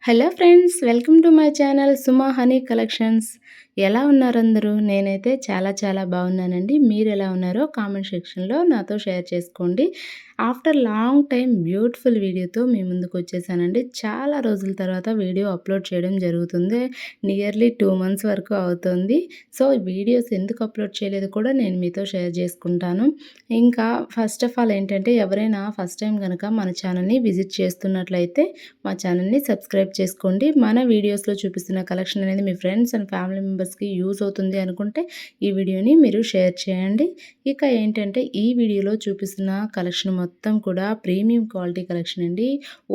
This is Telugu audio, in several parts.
Hello friends, welcome to my channel Suma honey collections. ఎలా ఉన్నారు అందరూ? నేనైతే చాలా బాగున్నానండి. మీరు ఎలా ఉన్నారో కామెంట్ సెక్షన్లో నాతో షేర్ చేసుకోండి. ఆఫ్టర్ లాంగ్ టైం బ్యూటిఫుల్ వీడియోతో మీ ముందుకు వచ్చేసానండి. చాలా రోజుల తర్వాత వీడియో అప్లోడ్ చేయడం జరుగుతుంది. నియర్లీ 2 months వరకు అవుతుంది. సో వీడియోస్ ఎందుకు అప్లోడ్ చేయలేదు కూడా నేను మీతో షేర్ చేసుకుంటాను. ఇంకా ఫస్ట్ ఆఫ్ ఆల్ ఏంటంటే, ఎవరైనా ఫస్ట్ టైం కనుక మన ఛానల్ని విజిట్ చేస్తున్నట్లయితే మా ఛానల్ని సబ్స్క్రైబ్ చేసుకోండి. మన వీడియోస్లో చూపిస్తున్న కలెక్షన్ అనేది మీ ఫ్రెండ్స్ అండ్ ఫ్యామిలీ మెంబర్స్కి యూజ్ అవుతుంది అనుకుంటే ఈ వీడియోని మీరు షేర్ చేయండి. ఇక ఏంటంటే, ఈ వీడియోలో చూపిస్తున్న కలెక్షన్ మొత్తం కూడా ప్రీమియం క్వాలిటీ కలెక్షన్ అండి.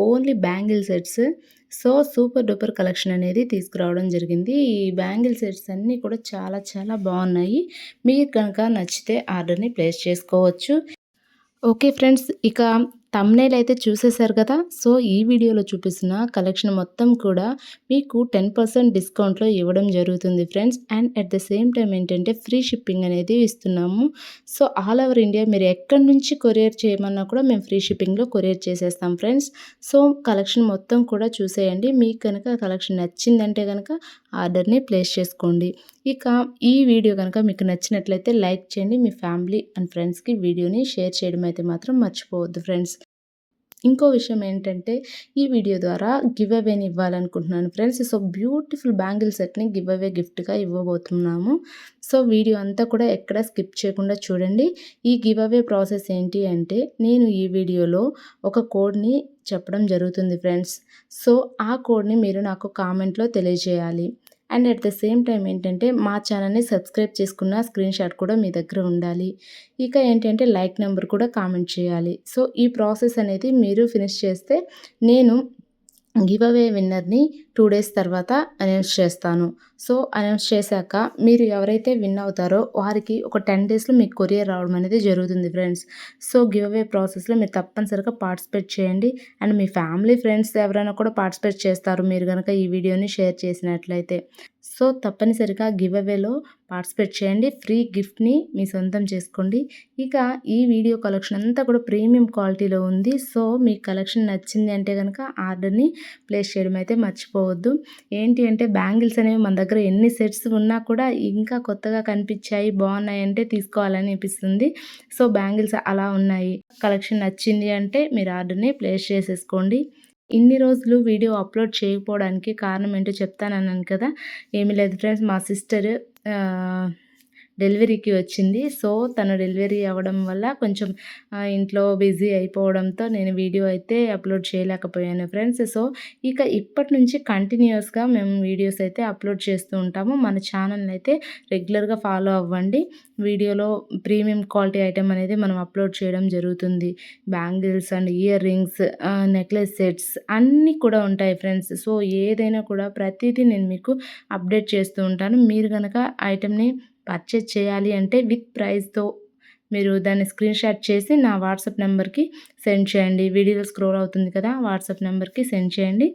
Only bangle sets. So super duper collection అనేది తీసుకురావడం జరిగింది. ఈ బ్యాంగిల్ సెట్స్ అన్నీ కూడా చాలా బాగున్నాయి. మీకు కనుక నచ్చితే ఆర్డర్ని ప్లేస్ చేసుకోవచ్చు. ఓకే ఫ్రెండ్స్, ఇక థంబ్‌నెయిల్ అయితే చూసేశారు కదా. సో ఈ వీడియోలో చూపిస్తున్న కలెక్షన్ మొత్తం కూడా మీకు 10% డిస్కౌంట్లో ఇవ్వడం జరుగుతుంది friends. And at the same time ఏంటంటే, ఫ్రీ షిప్పింగ్ అనేది ఇస్తున్నాము. సో ఆల్ ఓవర్ ఇండియా మీరు ఎక్కడి నుంచి కొరియర్ చేయమన్నా కూడా మేము ఫ్రీ షిప్పింగ్లో కొరియర్ చేసేస్తాం ఫ్రెండ్స్. సో కలెక్షన్ మొత్తం కూడా చూసేయండి. మీకు కనుక కలెక్షన్ నచ్చిందంటే కనుక ఆర్డర్ని ప్లేస్ చేసుకోండి. ఇక ఈ వీడియో కనుక మీకు నచ్చినట్లయితే లైక్ చేయండి. మీ ఫ్యామిలీ అండ్ ఫ్రెండ్స్కి వీడియోని షేర్ చేయడం అయితే మాత్రం మర్చిపోవద్దు ఫ్రెండ్స్. ఇంకో విషయం ఏంటంటే, ఈ వీడియో ద్వారా గివ్ అవేని ఇవ్వాలనుకుంటున్నాను ఫ్రెండ్స్. సో బ్యూటిఫుల్ బ్యాంగిల్ సెట్ని గివ్ అవే గిఫ్ట్గా ఇవ్వబోతున్నాము. సో వీడియో అంతా కూడా ఎక్కడ స్కిప్ చేయకుండా చూడండి. ఈ గివ్ అవే ప్రాసెస్ ఏంటి అంటే, నేను ఈ వీడియోలో ఒక కోడ్ని చెప్పడం జరుగుతుంది ఫ్రెండ్స్. సో ఆ కోడ్ని మీరు నాకు కామెంట్లో తెలియజేయాలి. And at the same time ఏంటంటే, మా ఛానల్ని సబ్స్క్రైబ్ చేసుకున్న స్క్రీన్ షాట్ కూడా మీ దగ్గర ఉండాలి. ఇక ఏంటంటే, లైక్ నెంబర్ కూడా కామెంట్ చేయాలి. సో ఈ ప్రాసెస్ అనేది మీరు ఫినిష్ చేస్తే నేను గివ్ అవే విన్నర్ని 2 days తర్వాత అనౌన్స్ చేస్తాను. సో అనౌన్స్ చేశాక మీరు ఎవరైతే విన్ అవుతారో వారికి ఒక 10 daysలో మీకు కొరియర్ రావడం అనేది జరుగుతుంది ఫ్రెండ్స్. సో గివ్ అవే ప్రాసెస్లో మీరు తప్పనిసరిగా పార్టిసిపేట్ చేయండి. అండ్ మీ ఫ్యామిలీ ఫ్రెండ్స్ ఎవరైనా కూడా పార్టిసిపేట్ చేస్తారు మీరు కనుక ఈ వీడియోని షేర్ చేసినట్లయితే. సో తప్పనిసరిగా గివ్ అవేలో పార్టిసిపేట్ చేయండి. ఫ్రీ గిఫ్ట్ని మీ సొంతం చేసుకోండి. ఇక ఈ వీడియో కలెక్షన్ అంతా కూడా ప్రీమియం క్వాలిటీలో ఉంది. సో మీ కలెక్షన్ నచ్చింది అంటే కనుక ఆర్డర్ని ప్లేస్ చేయడం అయితే మర్చిపోవద్దు. ఏంటి అంటే, బ్యాంగిల్స్ అనేవి మన దగ్గర ఎన్ని సెట్స్ ఉన్నా కూడా ఇంకా కొత్తగా కనిపించాయి, బాగున్నాయి అంటే తీసుకోవాలని అనిపిస్తుంది. సో బ్యాంగిల్స్ అలా ఉన్నాయి. కలెక్షన్ నచ్చింది అంటే మీరు ఆర్డర్ని ప్లేస్ చేసేసుకోండి. ఇన్ని రోజులు వీడియో అప్లోడ్ చేయకపోవడానికి కారణం ఏంటో చెప్తానన్నాను కదా. ఏమీ లేదు ఫ్రెండ్స్, మా సిస్టర్ డెలివరీకి వచ్చింది. సో తను డెలివరీ అవ్వడం వల్ల కొంచెం ఇంట్లో బిజీ అయిపోవడంతో నేను వీడియో అయితే అప్లోడ్ చేయలేకపోయాను ఫ్రెండ్స్. సో ఇక ఇప్పటి నుంచి కంటిన్యూస్గా మేము వీడియోస్ అయితే అప్లోడ్ చేస్తూ ఉంటాము. మన ఛానల్ని అయితే రెగ్యులర్గా ఫాలో అవ్వండి. వీడియోలో ప్రీమియం క్వాలిటీ ఐటెం అనేది మనం అప్లోడ్ చేయడం జరుగుతుంది. Bangles and ear rings, necklace sets అన్నీ కూడా ఉంటాయి ఫ్రెండ్స్. సో ఏదైనా కూడా ప్రతిదీ నేను మీకు అప్డేట్ చేస్తూ ఉంటాను. మీరు కనుక ఐటెంని పర్చేజ్ చేయాలి అంటే విత్ ప్రైస్తో మీరు దాన్ని స్క్రీన్ షాట్ చేసి నా వాట్సాప్ నెంబర్కి సెండ్ చేయండి. వీడియోలో స్క్రోల్ అవుతుంది కదా, వాట్సాప్ నెంబర్కి సెండ్ చేయండి.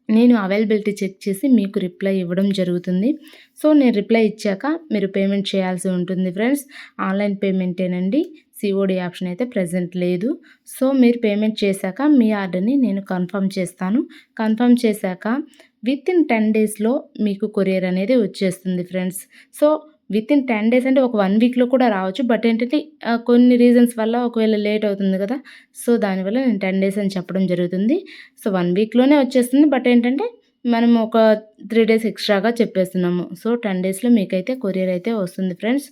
నేను అవైలబిలిటీ చెక్ చేసి మీకు రిప్లై ఇవ్వడం జరుగుతుంది. సో నేను రిప్లై ఇచ్చాక మీరు పేమెంట్ చేయాల్సి ఉంటుంది ఫ్రెండ్స్. ఆన్లైన్ పేమెంటేనండి, సిఓడి ఆప్షన్ అయితే ప్రెజెంట్ లేదు. సో మీరు పేమెంట్ చేశాక మీ ఆర్డర్ని నేను కన్ఫర్మ్ చేస్తాను. కన్ఫర్మ్ చేశాక వితిన్ 10 daysలో మీకు కొరియర్ అనేది వచ్చేస్తుంది ఫ్రెండ్స్. సో వితిన్ 10 days అంటే ఒక 1 weekలో కూడా రావచ్చు. బట్ ఏంటంటే, కొన్ని రీజన్స్ వల్ల ఒకవేళ లేట్ అవుతుంది కదా. సో దానివల్ల నేను 10 days అని చెప్పడం జరుగుతుంది. సో 1 weekలోనే వచ్చేస్తుంది. బట్ ఏంటంటే, మనం ఒక 3 days ఎక్స్ట్రాగా చెప్పేస్తున్నాము. సో 10 daysలో మీకైతే కొరియర్ అయితే వస్తుంది ఫ్రెండ్స్.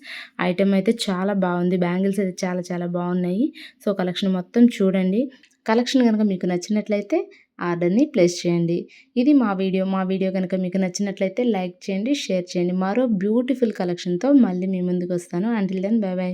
ఐటెం అయితే చాలా బాగుంది. బ్యాంగిల్స్ అయితే చాలా బాగున్నాయి. సో కలెక్షన్ మొత్తం చూడండి. కలెక్షన్ కనుక మీకు నచ్చినట్లయితే ఆర్డర్ని ప్లేస్ చేయండి. ఇది మా వీడియో కనుక మీకు నచ్చినట్లయితే లైక్ చేయండి, షేర్ చేయండి. మరో బ్యూటిఫుల్ కలెక్షన్తో మళ్ళీ మీ ముందుకు వస్తాను. Until then bye by.